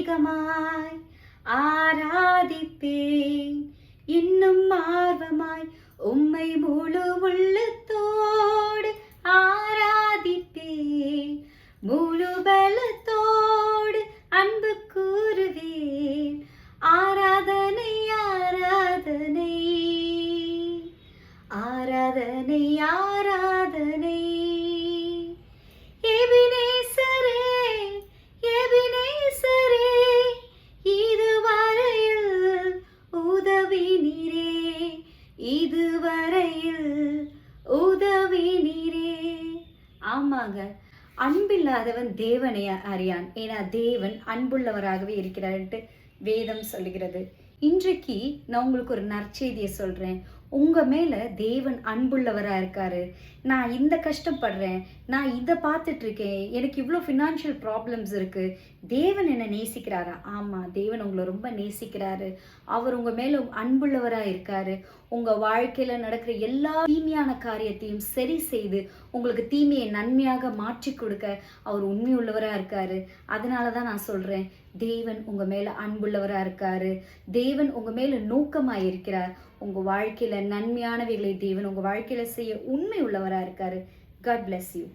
அதிகமாய் ஆராதிப்பேன். இன்னும் ஆர்வமாய் உம்மை முழு உள்ளத்தோடு ஆராதிப்பேன். முழு பலத்தோடு அன்பு கூறுவேன். ஆராதனை ஆராதனை ஆராதனை ஆராதனை. எபினேசரே எபினேசரே, இதுவரையில் உதவி நீரே, இதுவரையில் உதவி நீரே. ஆமாங்க, அன்பில்லாதவன் தேவனை அறியான், ஏன்னா தேவன் அன்புள்ளவராகவே இருக்கிறார்ட்டு வேதம் சொல்லுகிறது. இன்றைக்கு நான் உங்களுக்கு ஒரு நற்செய்தியை சொல்றேன். உங்க மேல தேவன் அன்புள்ளவரா இருக்காரு. நான் இந்த கஷ்டப்படுறேன், நான் இதை பார்த்துட்டு இருக்கேன், எனக்கு இவ்வளோ ஃபினான்ஷியல் ப்ராப்ளம்ஸ் இருக்கு, தேவன் என்னை நேசிக்கிறாரா? ஆமா, தேவன் உங்களை ரொம்ப நேசிக்கிறாரு. அவர் உங்க மேல அன்புள்ளவரா இருக்காரு. உங்க வாழ்க்கையில நடக்கிற எல்லா தீமையான காரியத்தையும் சரி செய்து உங்களுக்கு தீமையை நன்மையாக மாற்றி கொடுக்க அவர் உண்மையுள்ளவரா இருக்காரு. அதனாலதான் நான் சொல்றேன், தேவன் உங்க மேல அன்புள்ளவரா இருக்காரு. தேவன் உங்க மேல நோக்கமாய் இருக்கிறார். உங்க வாழ்க்கையில நன்மையானவைகளை தேவன் உங்க வாழ்க்கையில செய்ய உண்மை உள்ளவரா இருக்காரு. God bless you.